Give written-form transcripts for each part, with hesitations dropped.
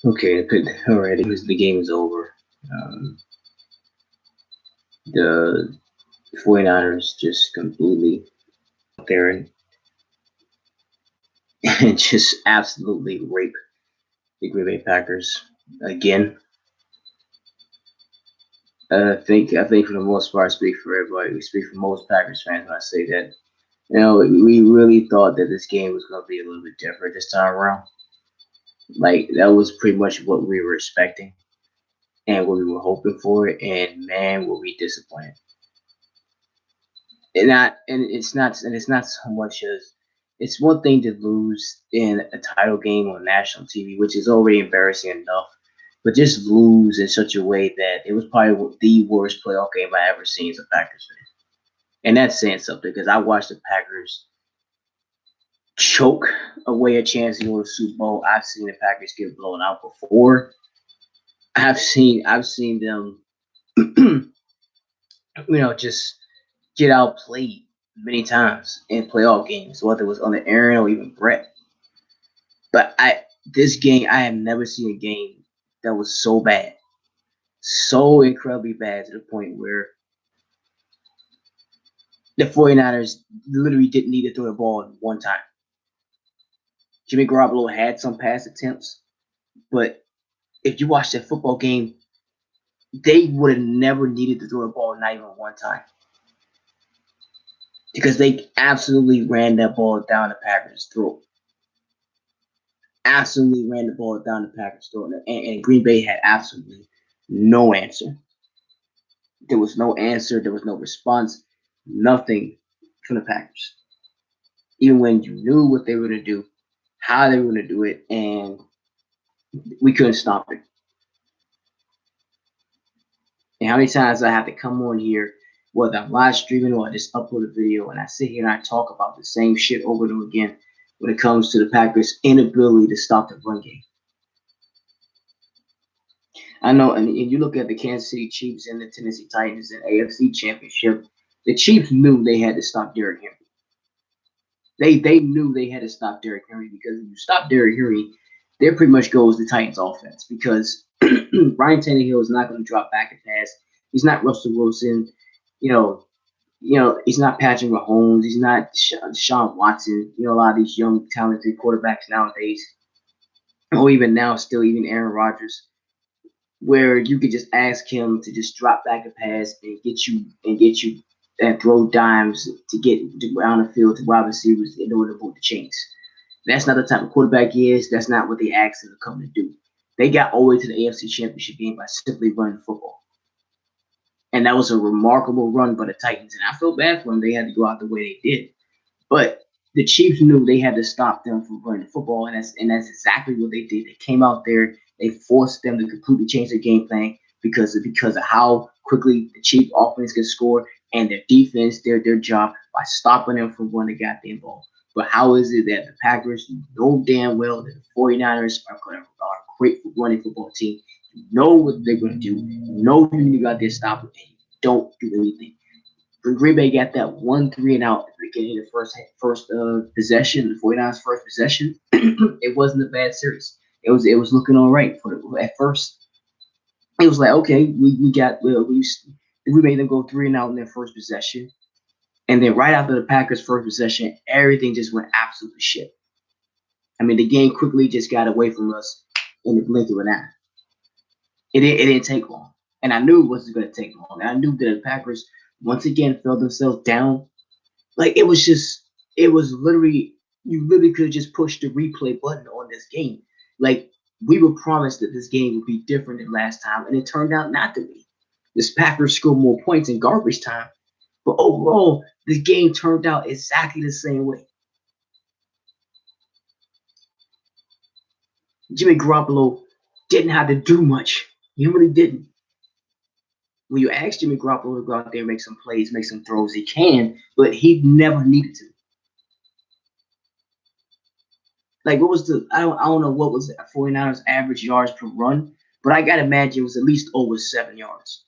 Okay, already the game is over. The 49ers just completely out there and just absolutely rape the Green Bay Packers again. I think for the most part, I speak for everybody. We speak for most Packers fans when I say that. We really thought that this game was going to be a little bit different this time around. Like that was pretty much what we were expecting and what we were hoping for, and man, were we disappointed. And it's not so much as it's one thing to lose in a title game on national TV, which is already embarrassing enough, but just lose in such a way that it was probably the worst playoff game I ever seen as a Packers fan. And that's saying something because I watched the Packers choke away a chance to go to the Super Bowl. I've seen the Packers get blown out before. I've seen them, just get outplayed many times in playoff games, whether it was on the Aaron or even Brett. But this game, I have never seen a game that was so bad, so incredibly bad to the point where the 49ers literally didn't need to throw the ball one time. Jimmy Garoppolo had some pass attempts, but if you watch that football game, they would have never needed to throw the ball not even one time because they absolutely ran that ball down the Packers' throat. Absolutely ran the ball down the Packers' throat, and Green Bay had absolutely no answer. There was no answer. There was no response. Nothing from the Packers. Even when you knew what they were going to do, how they were going to do it, and we couldn't stop it. And how many times I have to come on here, whether I'm live streaming or I just upload a video, and I sit here and I talk about the same shit over and over again when it comes to the Packers' inability to stop the run game. I know, and you look at the Kansas City Chiefs and the Tennessee Titans and AFC Championship, the Chiefs knew they had to stop Derrick Henry. They knew they had to stop Derrick Henry because if you stop Derrick Henry, there pretty much goes the Titans offense because Ryan Tannehill is not going to drop back and pass. He's not Russell Wilson. You know, he's not Patrick Mahomes. He's not Deshaun Watson. A lot of these young talented quarterbacks nowadays, or even now, still even Aaron Rodgers, where you could just ask him to just drop back a pass and get you and throw dimes to get around the field to wide receivers in order to move the chains. That's not the type of quarterback he is. That's not what they asked him to come to do. They got all the way to the AFC Championship game by simply running the football. And that was a remarkable run by the Titans. And I feel bad for them. They had to go out the way they did. But the Chiefs knew they had to stop them from running the football, and that's exactly what they did. They came out there, they forced them to completely change their game plan because of how quickly the Chiefs offense could score and their defense did their job by stopping them from running the goddamn ball. But how is it that the Packers know damn well that the 49ers are a great running football team? You know what they're going to do. You know you got their stop, and you don't do anything. When Green Bay got that 1-3 and out at the beginning of the first possession, the 49ers first possession, it wasn't a bad series. It was looking all right for at first. It was like okay, we made them go 3 and out in their first possession, and then right after the Packers' first possession, everything just went absolutely shit. I mean, the game quickly just got away from us in the blink of an eye. It didn't take long, and I knew it wasn't going to take long. And I knew that the Packers once again fell themselves down. Like it was literally you literally could have just pushed the replay button on this game. Like we were promised that this game would be different than last time, and it turned out not to be. This Packers scored more points in garbage time, but overall, the game turned out exactly the same way. Jimmy Garoppolo didn't have to do much. He really didn't. When you ask Jimmy Garoppolo to go out there and make some plays, make some throws, he can, but he never needed to. Like what was the I don't know what was the 49ers average yards per run, but I gotta imagine it was at least over 7 yards.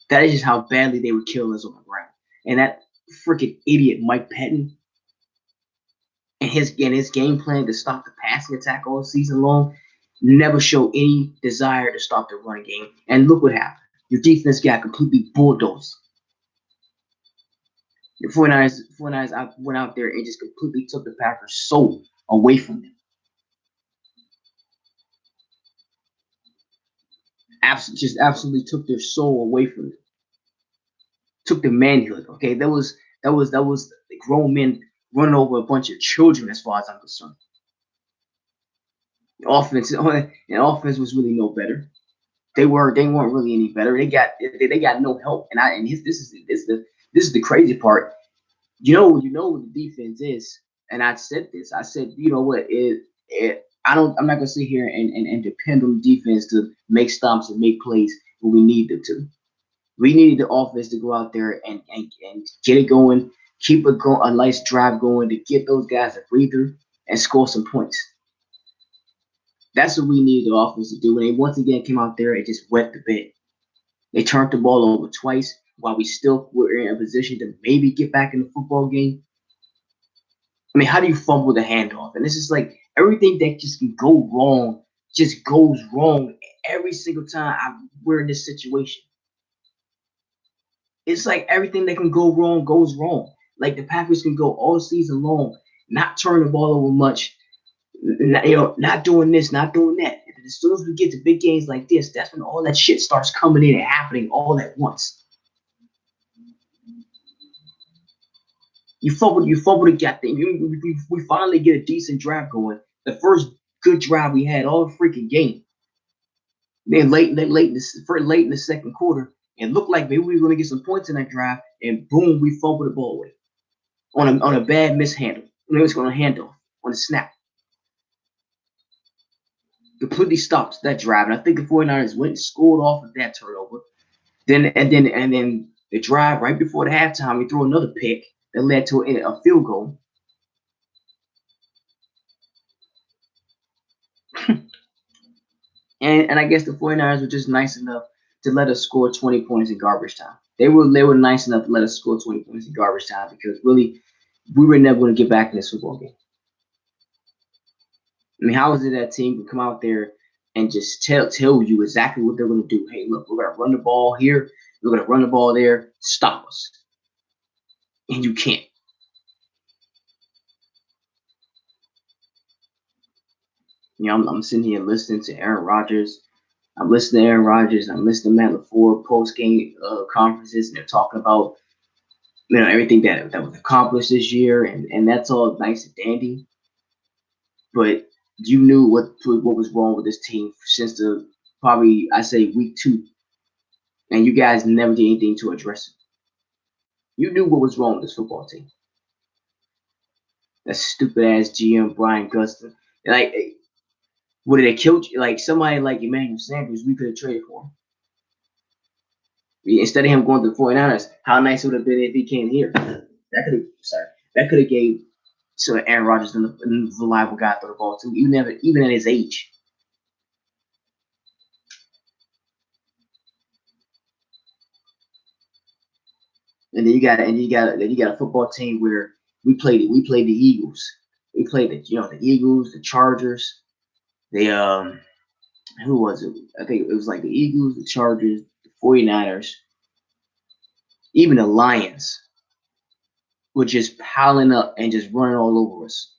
That is just how badly they were killing us on the ground. And that freaking idiot Mike Pettin, and his game plan to stop the passing attack all season long never showed any desire to stop the running game. And look what happened. Your defense got completely bulldozed. The 49ers went out there and just completely took the Packers' soul away from them. Just absolutely took their soul away from them. Took their manhood. Okay, that was the grown men running over a bunch of children, as far as I'm concerned. The offense was really no better. They weren't really any better. They got no help. This is the crazy part. You know what the defense is, and I said this. I said, you know what? I'm not gonna sit here and depend on the defense to make stops and make plays when we need them to. We needed the offense to go out there and get it going, keep a nice drive going to get those guys a breather and score some points. That's what we needed the offense to do. And they once again came out there and just wet the bed. They turned the ball over twice while we still were in a position to maybe get back in the football game. I mean, how do you fumble the handoff? And it's just like everything that just can go wrong just goes wrong every single time we're in this situation. It's like everything that can go wrong goes wrong. Like the Packers can go all season long, not turn the ball over much, not doing this, not doing that. And as soon as we get to big games like this, that's when all that shit starts coming in and happening all at once. You fumble the gap thing. We finally get a decent drive going. The first good drive we had all freaking game. Then late in the second quarter, it looked like maybe we were going to get some points in that drive, and boom, we fumbled the ball away on a bad mishandle. Maybe it's going to handle on a snap. Completely stops that drive, and I think the 49ers went and scored off of that turnover. Then the drive right before the halftime, we threw another pick that led to a field goal. And I guess the 49ers were just nice enough to let us score 20 points in garbage time. They were nice enough to let us score 20 points in garbage time because really we were never going to get back in this football game. I mean, how is it that team can come out there and just tell you exactly what they're going to do? Hey, look, we're going to run the ball here, we're going to run the ball there, stop us, and you can't. I'm sitting here listening to Aaron Rodgers. I'm listening to Aaron Rodgers. I'm listening to Matt LaFleur post game conferences, and they're talking about everything that was accomplished this year, and that's all nice and dandy. But you knew what was wrong with this team since the probably I say week 2, and you guys never did anything to address it. You knew what was wrong with this football team. That stupid ass GM Brian Gustin. Like, would they killed like somebody like Emmanuel Sanders? We could have traded for him. Instead of him going to the 49ers, how nice it would have been if he came here. That could have gave so Aaron Rodgers and the reliable guy throw the ball too, even at his age. And then you got a football team where we played the Eagles. We played the Eagles, the Chargers, the who was it? I think it was like the Eagles, the Chargers, the 49ers, even the Lions were just piling up and just running all over us.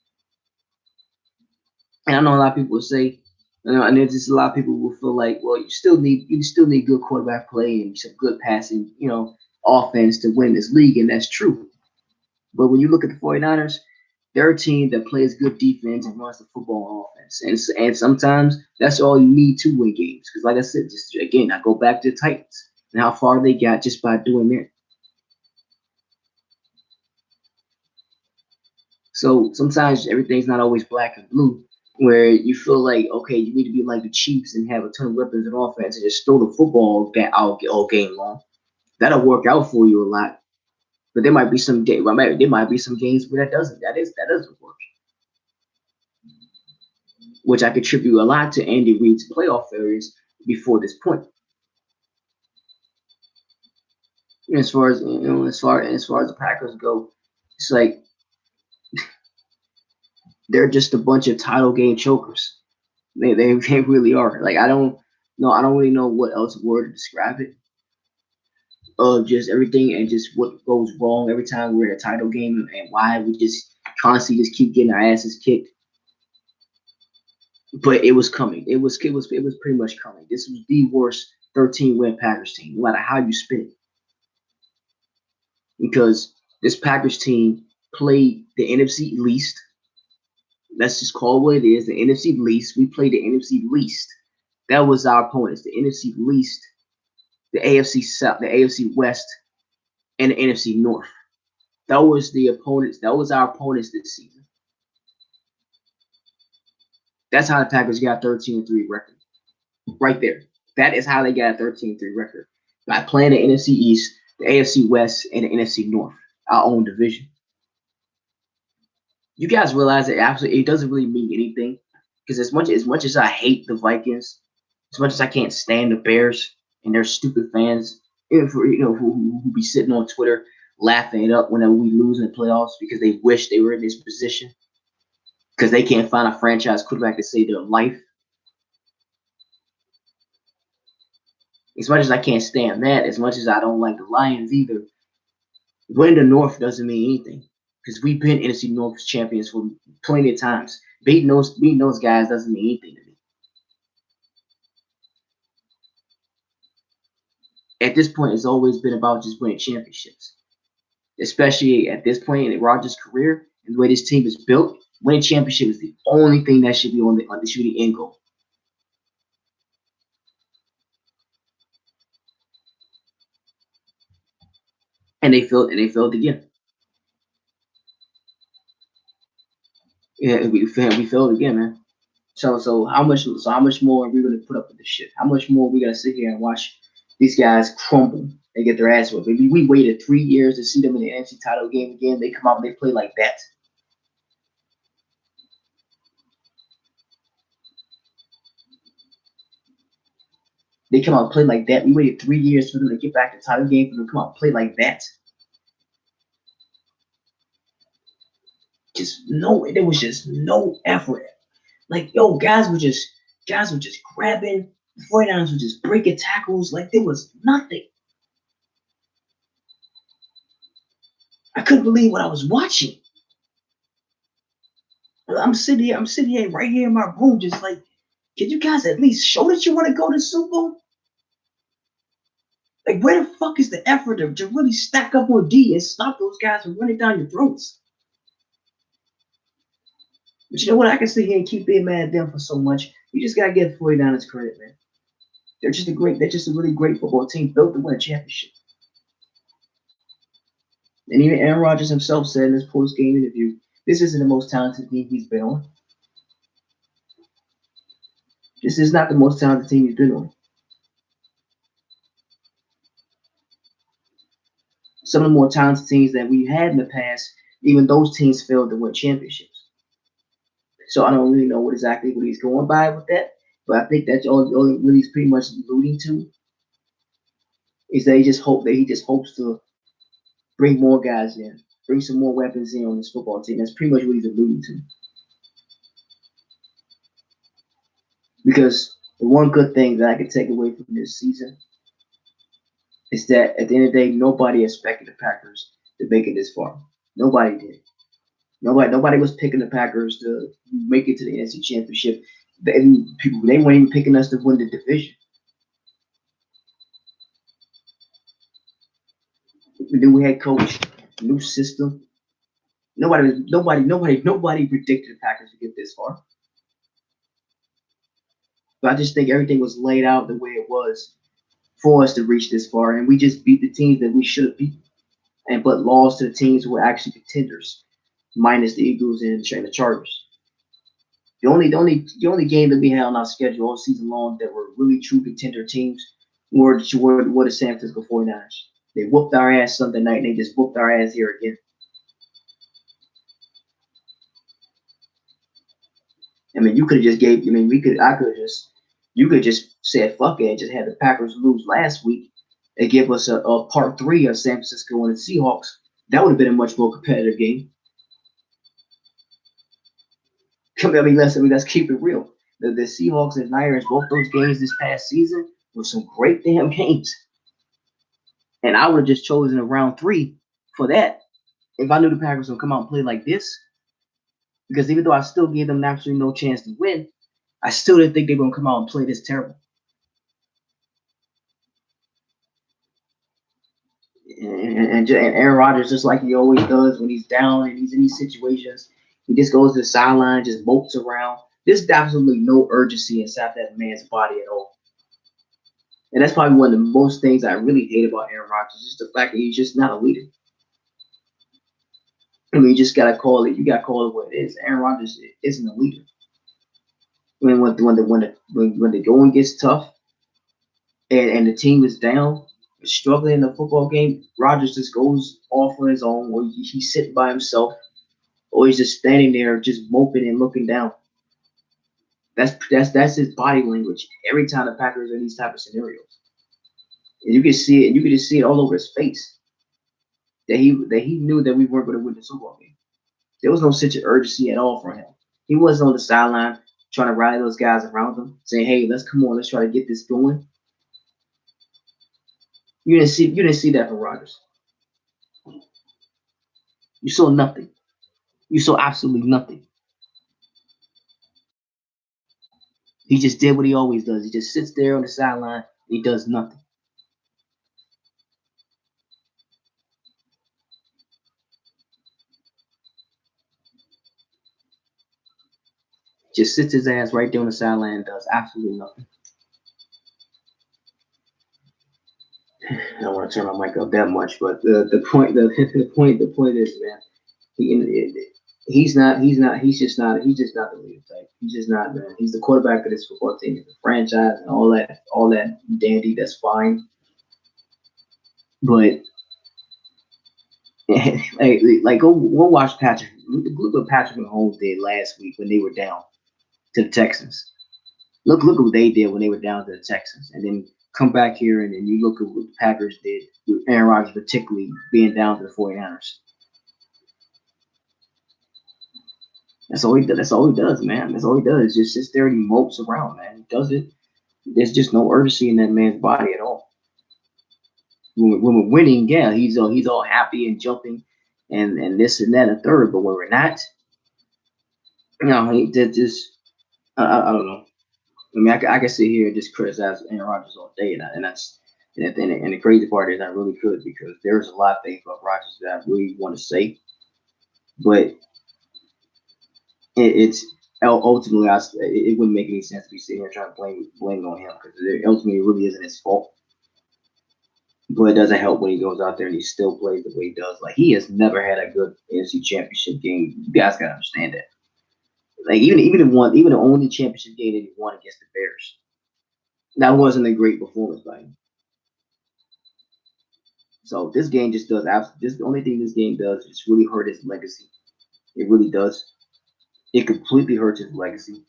And I know a lot of people will say, and there's just a lot of people will feel like, well, you still need good quarterback play and some good passing, offense to win this league, and that's true. But when you look at the 49ers, they're a team that plays good defense and runs the football offense. And sometimes that's all you need to win games. Because like I said, just again, I go back to the Titans and how far they got just by doing that. So sometimes everything's not always black and blue, where you feel like, okay, you need to be like the Chiefs and have a ton of weapons and offense and just throw the football all game long. That'll work out for you a lot. But there might be some games where that doesn't work, which I contribute a lot to Andy Reid's playoff failures before this point. As far as the Packers go, it's like They're just a bunch of title game chokers. They really are. Like I don't really know what else word to describe it. Of just everything and just what goes wrong every time we're in a title game and why we just constantly just keep getting our asses kicked. But it was coming. It was pretty much coming. This was the worst 13 win Packers team, no matter how you spin it. Because this Packers team played the NFC least. Let's just call it what it is, the NFC least. We played the NFC least. That was our opponents, the NFC least, the AFC South, the AFC West, and the NFC North. That was the opponents. That was our opponents this season. That's how the Packers got 13-3 record. Right there. That is how they got a 13-3 record. By playing the NFC East, the AFC West, and the NFC North, our own division. You guys realize that absolutely it doesn't really mean anything. Because as much as I hate the Vikings, as much as I can't stand the Bears and their stupid fans, who be sitting on Twitter laughing it up whenever we lose in the playoffs because they wish they were in this position because they can't find a franchise quarterback to save their life. As much as I can't stand that, as much as I don't like the Lions either, winning the North doesn't mean anything because we've been NFC North champions for plenty of times. Beating those guys doesn't mean anything to me. At this point, it's always been about just winning championships, especially at this point in Rodgers' career and the way this team is built. Winning championship is the only thing that should be on the should be the end goal. And they failed again. Yeah, we failed again, man. So how much more are we gonna put up with this shit? How much more are we gonna sit here and watch these guys crumble and get their ass whipped? We waited 3 years to see them in the NFC title game again. They come out and they play like that. They come out and play like that. We waited 3 years for them to get back to the title game for them to come out and play like that. Just no, there was just no effort. Like yo, guys were just grabbing. The 49ers were just breaking tackles. Like there was nothing. I couldn't believe what I was watching. I'm sitting here right here in my room, just like, can you guys at least show that you want to go to the Super Bowl? Like, where the fuck is the effort to really stack up on D and stop those guys from running down your throats? But you know what? I can sit here and keep being mad at them for so much. You just gotta give 49ers credit, man. They're just a really great football team built to win a championship. And even Aaron Rodgers himself said in his post-game interview, this isn't the most talented team he's been on. This is not the most talented team he's been on. Some of the more talented teams that we've had in the past, even those teams failed to win championships. So I don't really know what he's going by with that. But I think that's all really he's pretty much alluding to is that he just hopes to bring more guys in, bring some more weapons in on this football team. That's pretty much what he's alluding to. Because the one good thing that I could take away from this season is that at the end of the day, nobody expected the Packers to make it this far. Nobody did. Nobody was picking the Packers to make it to the NFC Championship. They weren't even picking us to win the division. New head coach, new system. Nobody predicted the Packers to get this far. But I just think everything was laid out the way it was for us to reach this far, and we just beat the teams that we should have beat, and but lost to the teams who were actually contenders, minus the Eagles and the Chargers. The only game that we had on our schedule all season long that were really true contender teams were the San Francisco 49ers. They whooped our ass Sunday night, and they just whooped our ass here again. I mean, you could have just gave. I mean, we could. I could just. You could just said fuck it and just had the Packers lose last week and give us a part three of San Francisco and the Seahawks. That would have been a much more competitive game. Let's keep it real. The Seahawks and Niners, both those games this past season were some great damn games. And I would have just chosen a round three for that if I knew the Packers would come out and play like this. Because even though I still gave them absolutely no chance to win, I still didn't think they were going to come out and play this terrible. And Aaron Rodgers, just like he always does when he's down and he's in these situations, he just goes to the sideline, just mopes around. There's absolutely no urgency inside that man's body at all. And that's probably one of the most things I really hate about Aaron Rodgers, is the fact that he's just not a leader. I mean, you just gotta call it. You gotta call it what it is. Aaron Rodgers isn't a leader. I mean, when the going gets tough and the team is down, struggling in the football game, Rodgers just goes off on his own, or he's sitting by himself, or he's just standing there, just moping and looking down. That's his body language every time the Packers are in these type of scenarios, and you can see it. And you can just see it all over his face that he knew that we weren't going to win the Super Bowl game. There was no sense of urgency at all for him. He wasn't on the sideline trying to rally those guys around him, saying, "Hey, let's come on, let's try to get this going." You didn't see that from Rodgers. You saw nothing. You saw absolutely nothing. He just did what he always does. He just sits there on the sideline. He does nothing. Just sits his ass right there on the sideline and does absolutely nothing. I don't want to turn my mic up that much, but the point is, man, he's just not the leader type. He's just not, man. He's the quarterback of this football team, the franchise, and all that dandy. That's fine, but like go watch Patrick. Look what Patrick Mahomes did last week when they were down to the Texans. Look what they did when they were down to the Texans, and then come back here and then you look at what the Packers did with Aaron Rodgers, particularly being down to the 49ers. That's all he does, man. That's all he does. Just sits there and he mopes around, man. He does it. There's just no urgency in that man's body at all. When we're winning, yeah, he's all happy and jumping, and this and that and third. But when we're not, he did just I don't know. I mean, I can sit here and just criticize Aaron Rodgers all day, and that's and the crazy part is I really could, because there's a lot of things about Rodgers that I really want to say, but it's ultimately it wouldn't make any sense to be sitting here trying to blame it on him, because ultimately it really isn't his fault. But it doesn't help when he goes out there and he still plays the way he does. Like, he has never had a good NFC Championship game. You guys gotta understand that. Like, even the only championship game that he won against the Bears, that wasn't a great performance by him. So this game just does this. The only thing this game does is really hurt his legacy. It really does. It completely hurts his legacy.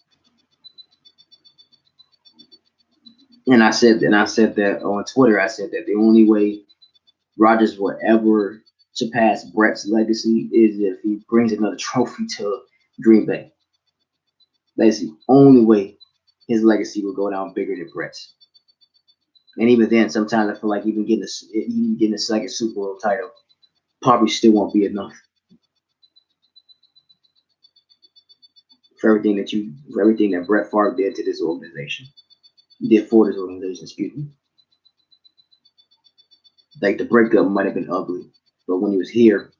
And I said that on Twitter. I said that the only way Rodgers will ever surpass Brett's legacy is if he brings another trophy to Green Bay. That's the only way his legacy will go down bigger than Brett's. And even then, sometimes I feel like even getting a second Super Bowl title probably still won't be enough for everything that Brett Favre did to this organization. Did for this organization, excuse me. Like, the breakup might have been ugly, but when he was here,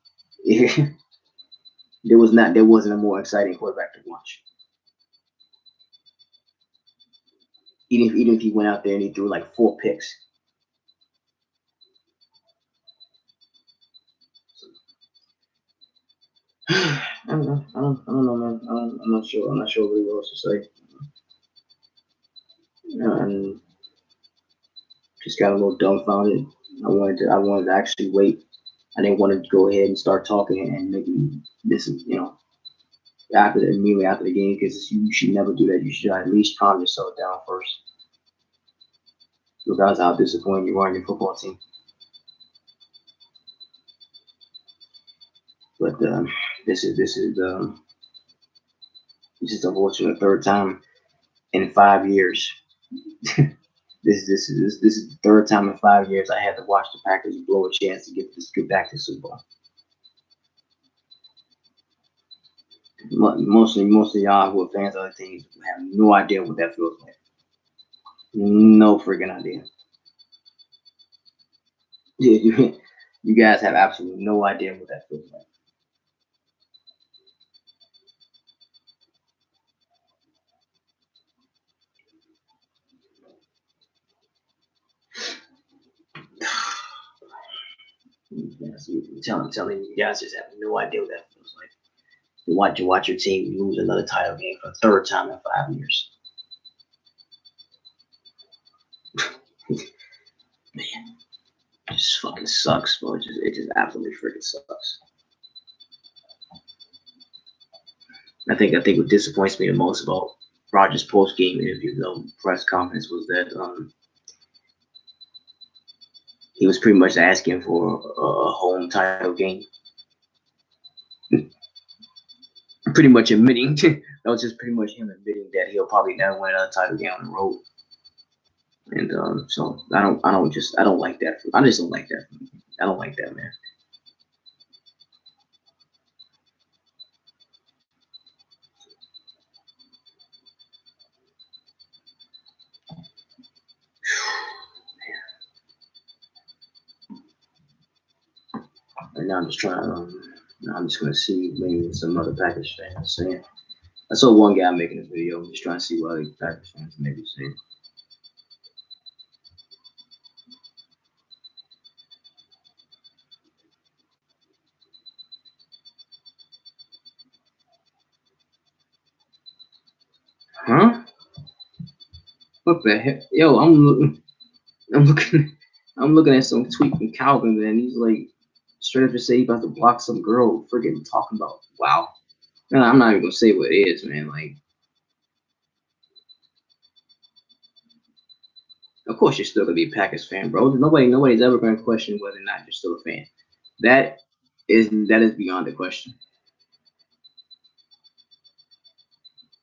there wasn't a more exciting quarterback to watch. Even if he went out there and he threw like 4 picks. I don't know, man. I'm not sure. I'm not sure really what else to say. And just got a little dumbfounded. I wanted to actually wait. I didn't want to go ahead and start talking and maybe this is, immediately after the game, because you should never do that. You should at least calm yourself down first, regardless of how disappointed you are in your football team. But this is It's just unfortunate. Third time in 5 years. This is the third time in 5 years I had to watch the Packers blow a chance to get back to the Super Bowl. Most of y'all who are fans of other teams have no idea what that feels like. No freaking idea. Yeah, you guys have absolutely no idea what that feels like. Telling you guys just have no idea what that feels like. You watch your team lose another title game for the third time in 5 years. Man, it just fucking sucks, bro. It just absolutely freaking sucks. I think what disappoints me the most about Rodgers' post game interview, though, press conference, was that he was pretty much asking for a home title game. Pretty much admitting that was just pretty much him admitting that he'll probably never win another title game on the road. And so I don't like that. I just don't like that. I don't like that, man. And now I'm just trying. Now I'm just gonna see maybe some other Packers fans saying. I saw one guy making a video. I'm just trying to see what other Packers fans maybe saying. Huh? What the heck? Yo, I'm looking, I'm looking at some tweet from Calvin, man. He's like, straight up to say he about to block some girl, freaking talking about. Wow. Man, I'm not even gonna say what it is, man. Like, of course you're still gonna be a Packers fan, bro. Nobody's ever gonna question whether or not you're still a fan. That that is beyond the question.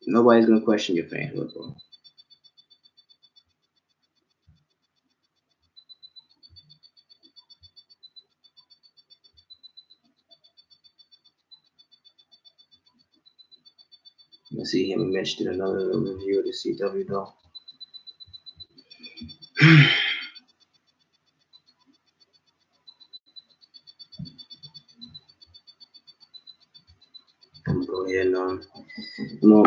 Nobody's gonna question your fanhood, bro. I see him mentioned in another review of the CW though. I'm gonna go ahead and I'm gonna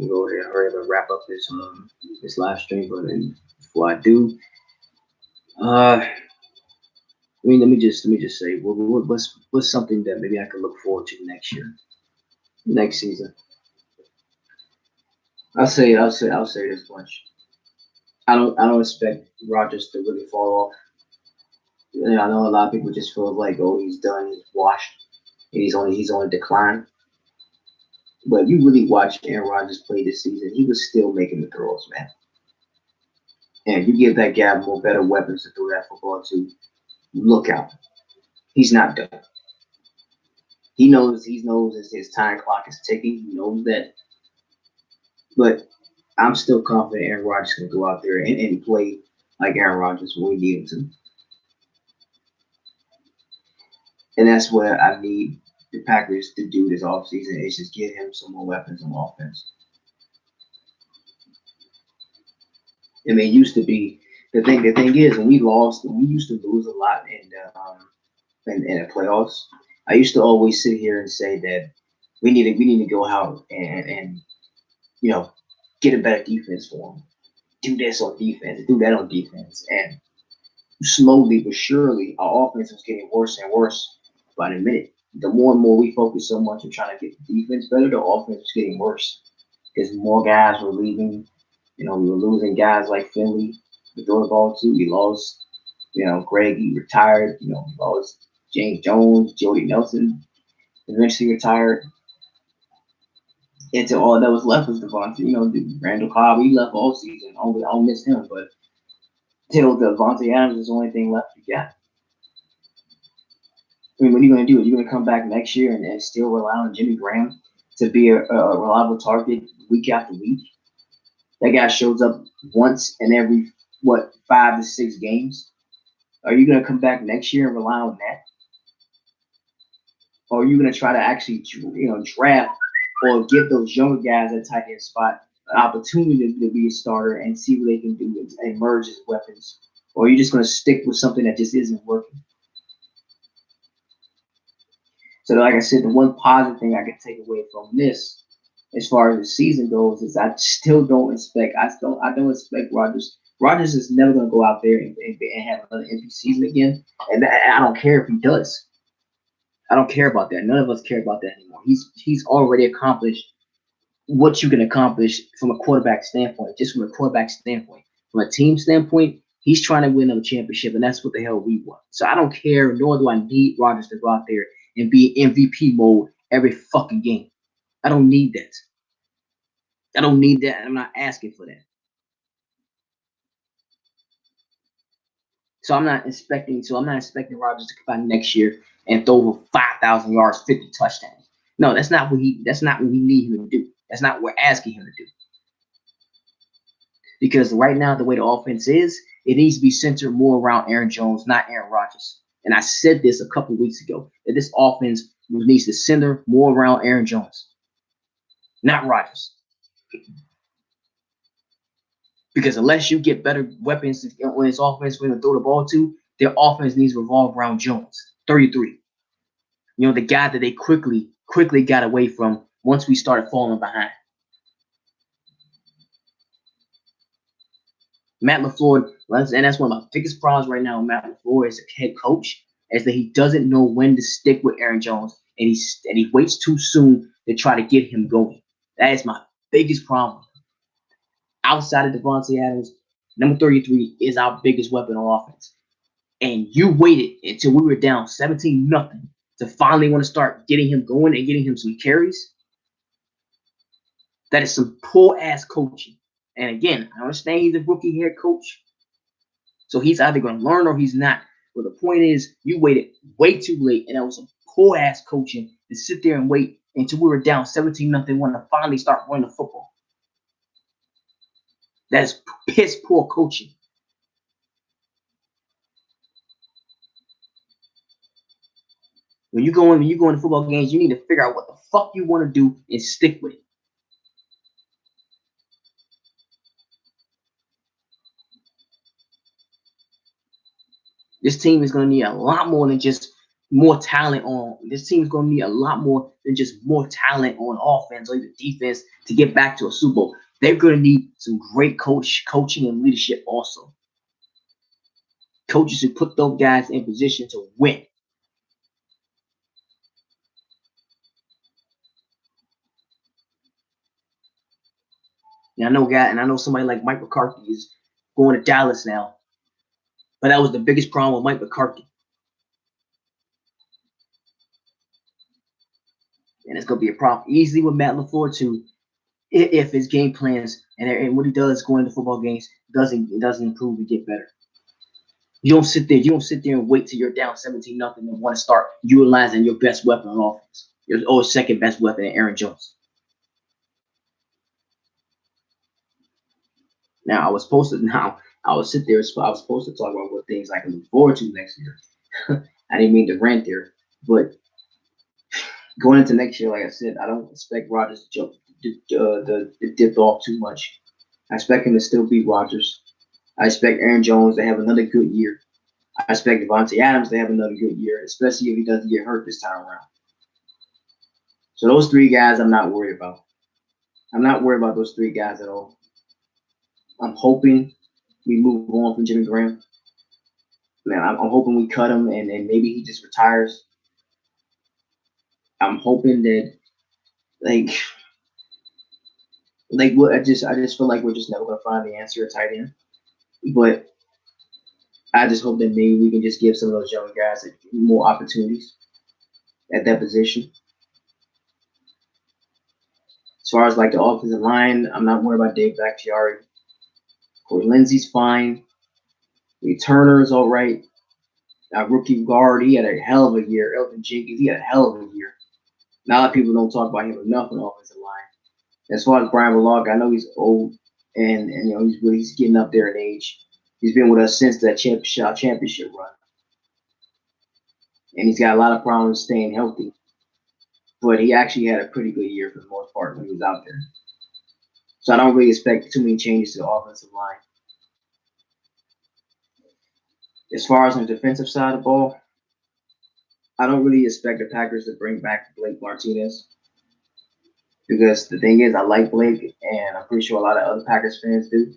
go ahead and hurry up and wrap up this live stream. But before I do, let me just say, what's something that maybe I can look forward to next year, next season. I'll say this much. I don't expect Rodgers to really fall off. I know a lot of people just feel like, oh, he's done, he's washed, and he's on decline. But you really watch Aaron Rodgers play this season, he was still making the throws, man. And you give that guy more better weapons to throw that football to, look out. He's not done. He knows his time clock is ticking. He knows that. But I'm still confident Aaron Rodgers can go out there and play like Aaron Rodgers when we need him to. And that's what I need the Packers to do this offseason is just get him some more weapons on offense. I mean, it used to be the thing is when we used to lose a lot in the playoffs. I used to always sit here and say that we need to go out and you know get a better defense for them. Do this on defense, do that on defense, and slowly but surely our offense was getting worse and worse by the minute. The more and more we focus so much on trying to get the defense better, the offense was getting worse because more guys were leaving. We were losing guys like Finley, the throw the ball to. We lost, Greg, he retired. We lost James Jones, Jody Nelson eventually retired. And all that was left was Devontae. Randall Cobb, he left all season. I'll miss him, but till Devontae Adams is the only thing left to get. I mean, what are you going to do? Are you going to come back next year and still rely on Jimmy Graham to be a reliable target week after week. That guy shows up once in every, what, 5 to 6 games. Are you going to come back next year and rely on that? Or are you going to try to actually, draft or give those younger guys at tight end spot an opportunity to be a starter and see what they can do and emerge as weapons? Or are you just going to stick with something that just isn't working? So, like I said, the one positive thing I can take away from this, as far as the season goes, is I still don't expect. I don't expect Rodgers. Rodgers is never going to go out there and have another MVP season again, and I don't care if he does. I don't care about that. None of us care about that anymore. He's already accomplished what you can accomplish from a quarterback standpoint, just from a quarterback standpoint. From a team standpoint, he's trying to win a championship, and that's what the hell we want. So I don't care, nor do I need Rodgers to go out there and be in MVP mode every fucking game. I don't need that. I don't need that. I'm not asking for that. So I'm not expecting Rodgers to come out next year and throw over 5,000 yards, 50 touchdowns. No, that's not what we need him to do. That's not what we're asking him to do. Because right now, the way the offense is, it needs to be centered more around Aaron Jones, not Aaron Rodgers. And I said this a couple weeks ago, that this offense needs to center more around Aaron Jones, not Rodgers. Because unless you get better weapons on this offense for him to throw the ball to, their offense needs to revolve around Jones, 33. The guy that they quickly got away from once we started falling behind. Matt LaFleur, and that's one of my biggest problems right now with Matt LaFleur as a head coach, is that he doesn't know when to stick with Aaron Jones, and he waits too soon to try to get him going. That is my biggest problem. Outside of Davante Adams, number 33 is our biggest weapon on offense. And you waited until we were down 17-0 to finally want to start getting him going and getting him some carries. That is some poor ass coaching. And again, I understand he's a rookie head coach. So he's either going to learn or he's not. But the point is, you waited way too late, and that was some poor ass coaching to sit there and wait until we were down 17-0 when to finally start running the football. That's piss poor coaching. When you go into football games, you need to figure out what the fuck you want to do and stick with it. This team is going to need a lot more than just more talent on. This team is going to need a lot more than just more talent on offense or even defense to get back to a Super Bowl. They're going to need some great coaching and leadership also. Coaches who put those guys in position to win. And I know somebody like Mike McCarthy is going to Dallas now, but that was the biggest problem with Mike McCarthy. And it's going to be a problem easily with Matt LaFleur too, if his game plans and what he does going into football games doesn't improve and get better. You don't sit there and wait till you're down 17-0 and want to start utilizing your best weapon on offense. Your second best weapon, Aaron Jones. Now I was supposed to talk about what things I can look forward to next year. I didn't mean to rant there, but going into next year, like I said, I don't expect Rodgers to dip off too much. I expect him to still beat Rodgers. I expect Aaron Jones to have another good year. I expect Davante Adams to have another good year, especially if he doesn't get hurt this time around. So those three guys, I'm not worried about. I'm not worried about those three guys at all. I'm hoping we move on from Jimmy Graham. Man, I'm hoping we cut him and maybe he just retires. I'm hoping that I just feel like we're just never gonna find the answer at tight end. But I just hope that maybe we can just give some of those young guys more opportunities at that position. As far as like the offensive line, I'm not worried about Dave Bakhtiari. Corey Lindsey's fine. Lee Turner is all right. Rookie guard, he had a hell of a year. Elton Jenkins, he had a hell of a year. A lot of people don't talk about him enough on the offensive line. As far as Brian Bulaga, I know he's old and he's getting up there in age. He's been with us since that championship run, and he's got a lot of problems staying healthy. But he actually had a pretty good year for the most part when he was out there. So I don't really expect too many changes to the offensive line. As far as on the defensive side of the ball, I don't really expect the Packers to bring back Blake Martinez because the thing is, I like Blake, and I'm pretty sure a lot of other Packers fans do.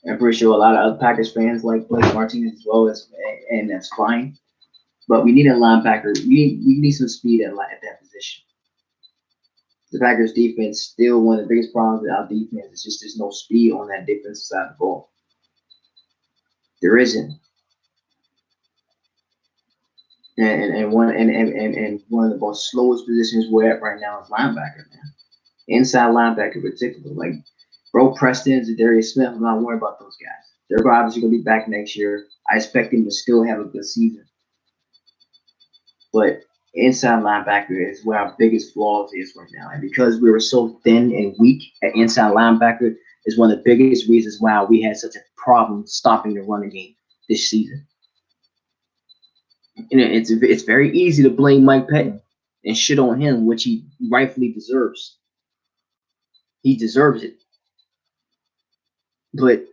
I'm pretty sure a lot of other Packers fans like Blake Martinez as well, and that's fine. But we need a linebacker. We need some speed at that position. The Packers defense still one of the biggest problems with our defense is just there's no speed on that defensive side of the ball. There isn't. And one of the most slowest positions we're at right now is linebacker, man. Inside linebacker in particular. Like Bro Preston and Darius Smith, I'm not worried about those guys. They're obviously gonna be back next year. I expect them to still have a good season. But inside linebacker is where our biggest flaws is right now. And because we were so thin and weak at inside linebacker is one of the biggest reasons why we had such a problem stopping the running game this season. And it's very easy to blame Mike Pettin and shit on him, which he rightfully deserves. He deserves it. But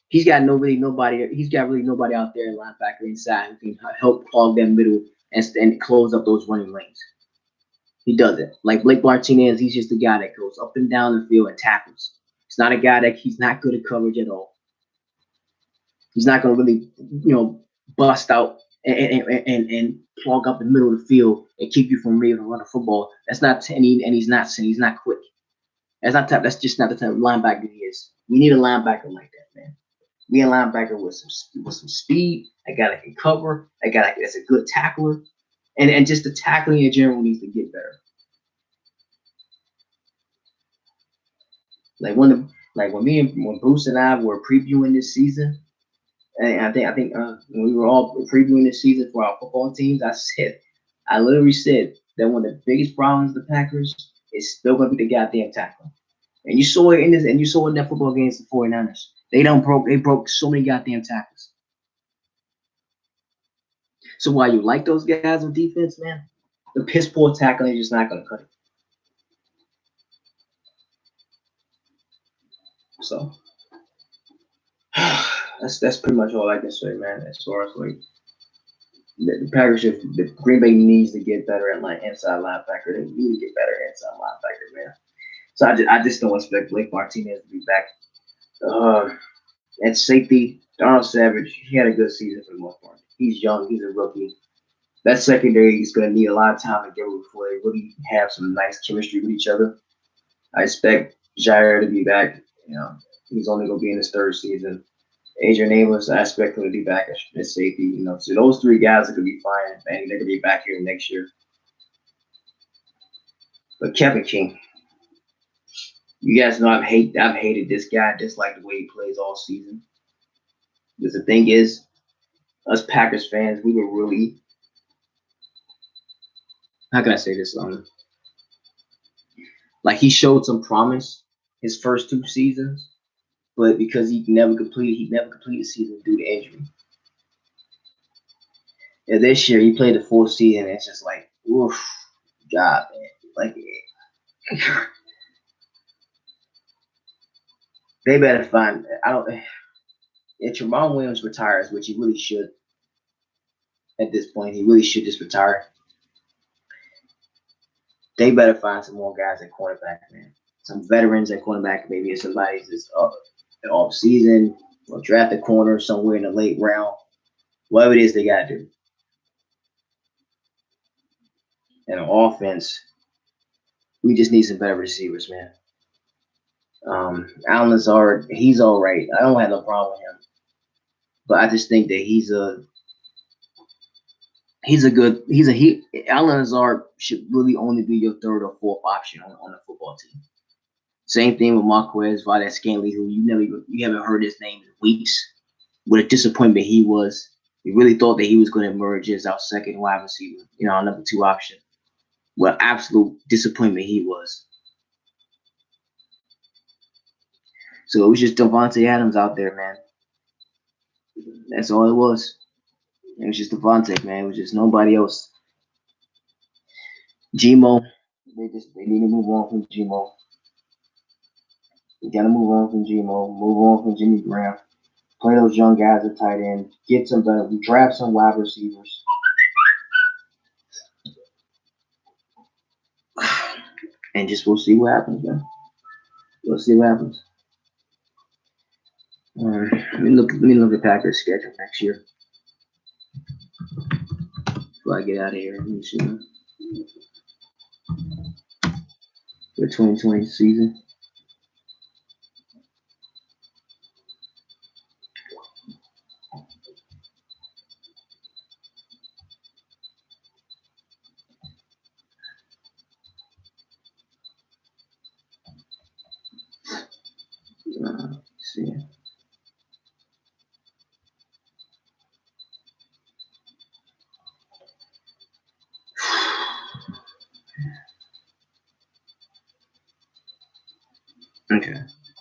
he's got really nobody out there in linebacker inside who can help clog that middle and close up those running lanes. He doesn't. Like Blake Martinez, he's just a guy that goes up and down the field and tackles. He's not a guy that he's not good at coverage at all. He's not going to really, bust out and clog up the middle of the field and keep you from being able to run a football. That's not and he's not quick. That's just not the type of linebacker he is. We need a linebacker like that, man. We need a linebacker with some speed, a guy that can cover, a guy that's a good tackler, and just the tackling in general needs to get better. When Bruce and I were previewing this season, and I think when we were all previewing this season for our football teams, I literally said that one of the biggest problems of the Packers is still going to be the goddamn tackle. And you saw it in that football against the 49ers. They broke so many goddamn tackles. So while you like those guys on defense, man, the piss poor tackling is just not going to cut it. So that's pretty much all I can say, man. As far as the Packers, the Green Bay needs to get better at inside linebacker. They need to get better at inside linebacker, man. So I just don't expect Blake Martinez to be back. At safety, Donald Savage, he had a good season for the most part. He's young, he's a rookie. That secondary is going to need a lot of time to get before they really have some nice chemistry with each other. I expect Jair to be back. He's only going to be in his third season. Adrian Amos, I expect him to be back at safety. So those three guys are going to be fine, and they're going to be back here next year. But Kevin King, you guys know I've hated this guy. I dislike the way he plays all season. Because the thing is, us Packers fans, we were really, how can I say this? He showed some promise his first two seasons, but because he never completed the season due to injury. And this year he played the full season, and it's just like, oof, God, man. They better find. If Tramon Williams retires, which he really should, at this point, he really should just retire. They better find some more guys at cornerback, man. Some veterans at cornerback. Maybe if somebody's just off season or draft a corner somewhere in the late round. Whatever it is they gotta do. And on offense, we just need some better receivers, man. Allen Lazard, he's all right. I don't have no problem with him, but I just think that Allen Lazard should really only be your third or fourth option on a football team. Same thing with Marquez Valdes-Scantling, who you haven't heard his name in weeks. What a disappointment he was. We really thought that he was going to emerge as our second wide receiver, our number 2 option. What absolute disappointment he was. So it was just Davante Adams out there, man. That's all it was. It was just Davante, man. It was just nobody else. Gmo, they need to move on from Gmo. You gotta move on from Gmo, move on from Jimmy Graham. Play those young guys at tight end. Get some better. Draft some wide receivers. And just we'll see what happens, man. We'll see what happens. Let me look at Packers' schedule next year. Before I get out of here, let me see. For 2020 season. Let's see. Okay.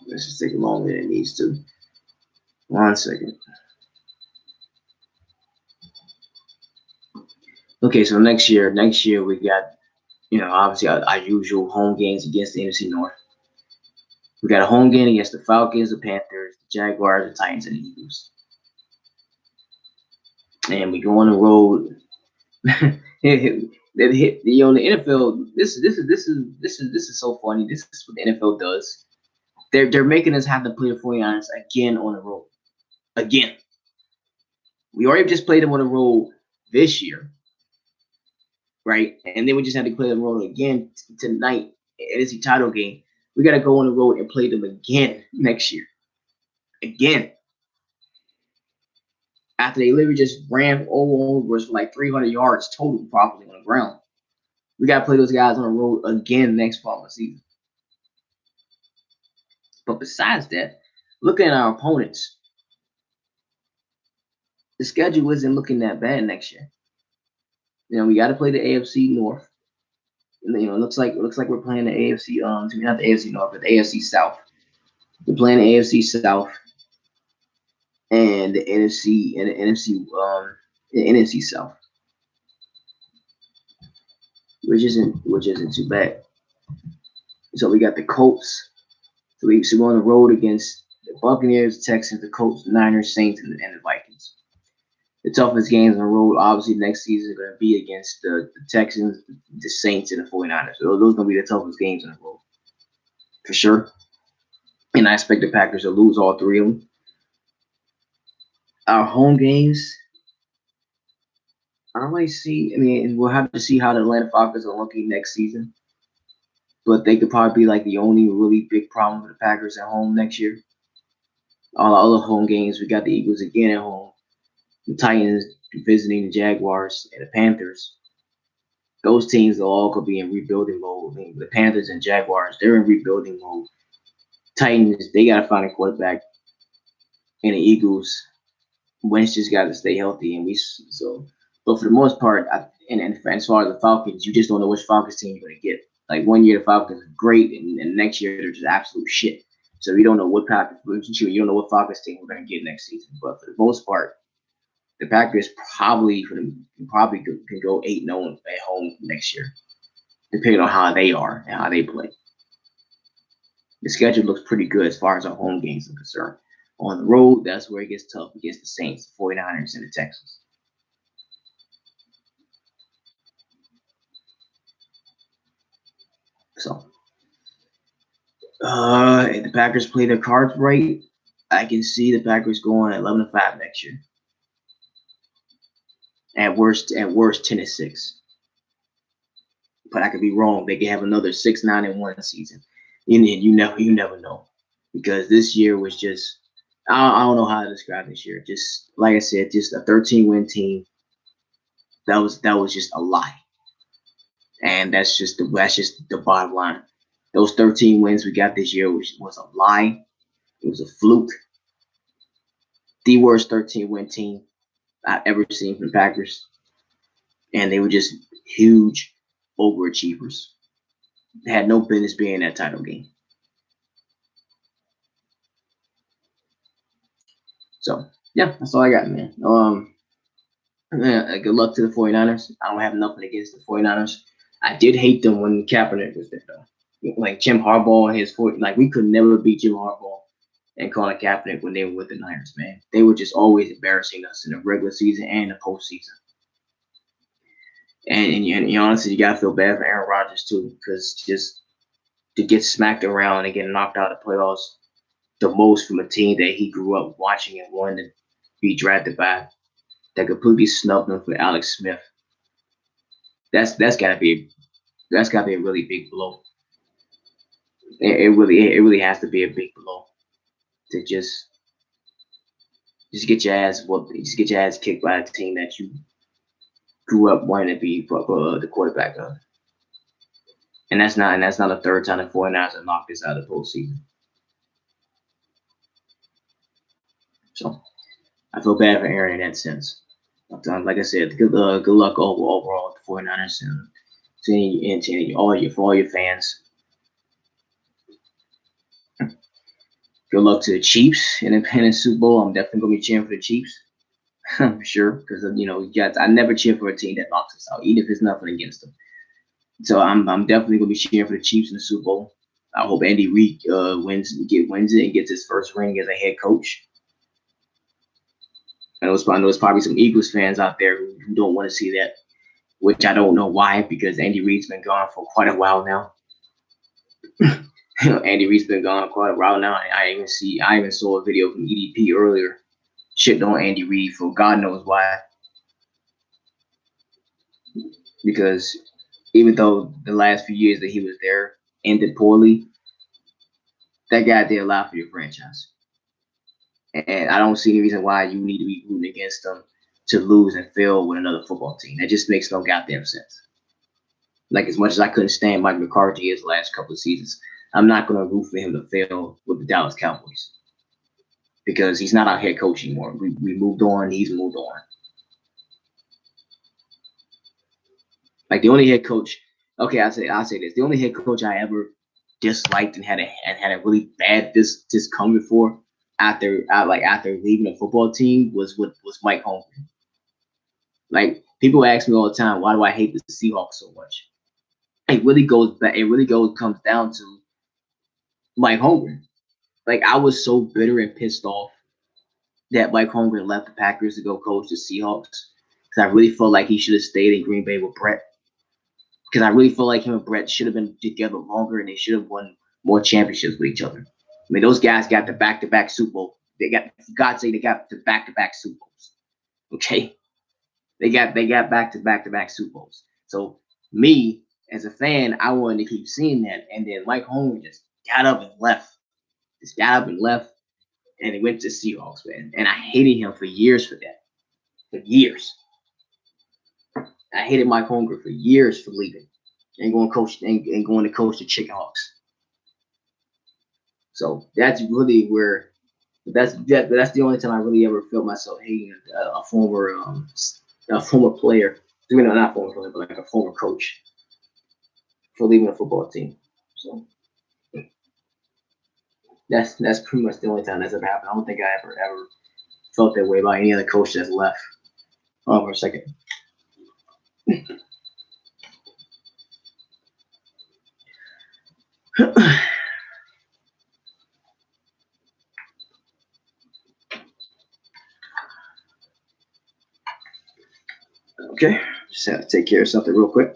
Let's just take longer than it needs to. 1 second. Okay, so next year we got, obviously our usual home games against the NFC North. We got a home game against the Falcons, the Panthers, the Jaguars, the Titans, and the Eagles. And we go on the road. The NFL. This is so funny. This is what the NFL does. They're making us have to play the 49ers again on the road. Again. We already just played them on the road this year, right? And then we just had to play them on the road again tonight. NFC title game. We got to go on the road and play them again next year. Again. After they literally just ran over us for like 300 yards total properly on the ground. We got to play those guys on the road again next following season. But besides that, looking at our opponents, the schedule isn't looking that bad next year. We got to play the AFC North. It looks like we're playing the AFC. Not the AFC North, but the AFC South. We're playing the AFC South and the NFC and the NFC South, which isn't too bad. So we got the Colts. So we're on the road against the Buccaneers, the Texans, the Colts, the Niners, Saints, and the Vikings. The toughest games on the road, obviously, next season are going to be against the Texans, the Saints, and the 49ers. So those are going to be the toughest games on the road, for sure. And I expect the Packers to lose all 3 of them. Our home games, I don't really see. We'll have to see how the Atlanta Falcons are looking next season. But they could probably be like the only really big problem for the Packers at home next year. All the other home games, we got the Eagles again at home. The Titans visiting the Jaguars and the Panthers. Those teams all could be in rebuilding mode. The Panthers and Jaguars, they're in rebuilding mode. Titans, they got to find a quarterback. And the Eagles, Wentz just got to stay healthy. But for the most part, and as far as the Falcons, you just don't know which Falcons team you're going to get. Like 1 year the Falcons are great, and next year they're just absolute shit. So you don't know what Falcons team we're going to get next season. But for the most part, the Packers probably can go 8-0 at home next year, depending on how they are and how they play. The schedule looks pretty good as far as our home games are concerned. On the road, that's where it gets tough against the Saints, the 49ers, and the Texans. So, if the Packers play their cards right, I can see the Packers going 11-5 next year. At worst, 10-6. But I could be wrong. They could have another 6-9-1 season. You never know, because this year was just I don't know how to describe this year. Just like I said, just a 13-win team. That was just a lie, and that's just the bottom line. Those 13 wins we got this year was a lie. It was a fluke. The worst 13-win team I've ever seen from the Packers. And they were just huge overachievers. They had no business being in that title game. So, yeah, that's all I got, man. Good luck to the 49ers. I don't have nothing against the 49ers. I did hate them when Kaepernick was there, though. Like Jim Harbaugh and his 40, like we could never beat Jim Harbaugh and Colin Kaepernick when they were with the Niners, man. They were just always embarrassing us in the regular season and the postseason. And honestly, you gotta feel bad for Aaron Rodgers too, because just to get smacked around and get knocked out of the playoffs the most from a team that he grew up watching and wanted to be drafted by, that completely snubbed him for Alex Smith. That's gotta be a really big blow. It really has to be a big blow to just get your ass whooped, just get your ass kicked by a team that you grew up wanting to be for the quarterback of. And that's not a third time the 49ers have knocked this out of the postseason. So I feel bad for Aaron in that sense. But, like I said, good luck overall with the 49ers and to all your fans. Good luck to the Chiefs in the Super Bowl. I'm definitely gonna be cheering for the Chiefs. I'm sure, because I never cheer for a team that knocks us out, even if it's nothing against them. So I'm definitely gonna be cheering for the Chiefs in the Super Bowl. I hope Andy Reid wins it and gets his first ring as a head coach. I know there's probably some Eagles fans out there who don't want to see that, which I don't know why, because Andy Reid's been gone for quite a while now. Andy Reid's been gone quite a while now. I even saw a video from EDP earlier, shitting on Andy Reid for God knows why. Because even though the last few years that he was there ended poorly, that guy did a lot for your franchise. And I don't see any reason why you need to be rooting against them to lose and fail with another football team. That just makes no goddamn sense. Like, as much as I couldn't stand Mike McCarthy his last couple of seasons, I'm not going to root for him to fail with the Dallas Cowboys because he's not our head coach anymore. We moved on. He's moved on. Like, the only head coach, okay, I'll say this. The only head coach I ever disliked and had a really bad discomfort for after leaving the football team was Mike Holmgren. Like, people ask me all the time, why do I hate the Seahawks so much? It really comes down to Mike Holmgren. Like, I was so bitter and pissed off that Mike Holmgren left the Packers to go coach the Seahawks because I really felt like he should have stayed in Green Bay with Brett. Because I really feel like him and Brett should have been together longer and they should have won more championships with each other. I mean, those guys got the back-to-back Super Bowl. They got, for God's sake, they got the back-to-back Super Bowls. Okay, they got back-to-back Super Bowls. So me as a fan, I wanted to keep seeing that, and then Mike Holmgren just got up and left. And he went to Seahawks, man. And I hated him for years for that. For years. I hated Mike Holmgren for years for leaving and going to coach the Chicken Hawks. So that's really where that's the only time I really ever felt myself hating a former player. I mean, not former player, but like a former coach for leaving a football team. So that's pretty much the only time that's ever happened. I don't think I ever felt that way about any other coach that's left. Hold on for a second. Okay, just have to take care of something real quick.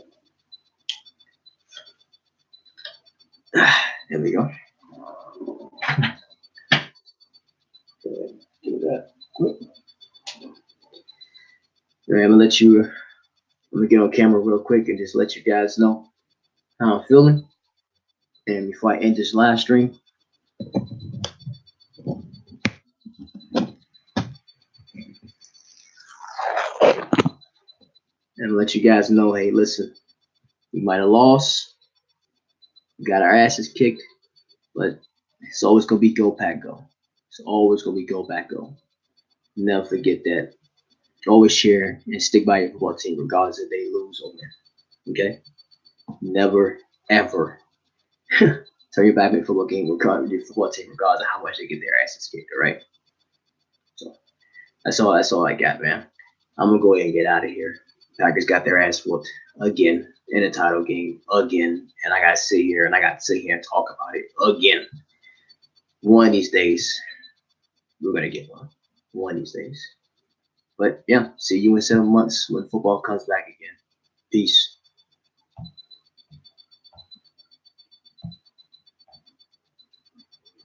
There we go. Do that quick. All right, I'm gonna get on camera real quick and just let you guys know how I'm feeling. And before I end this live stream, and let you guys know, hey, listen, we might have lost, we got our asses kicked, but it's always gonna be go pack go. It's always gonna be go back go. Never forget that. Always cheer and stick by your football team, regardless if they lose or win. Okay? Never, ever turn your back on your football game, regardless your football team, regardless of how much they get their asses kicked. All right? So that's all. That's all I got, man. I'm gonna go ahead and get out of here. Packers got their ass whooped again in a title game again, and I gotta sit here and talk about it again. One of these days, we're gonna get one. One of these days. But yeah, see you in 7 months when football comes back again. Peace.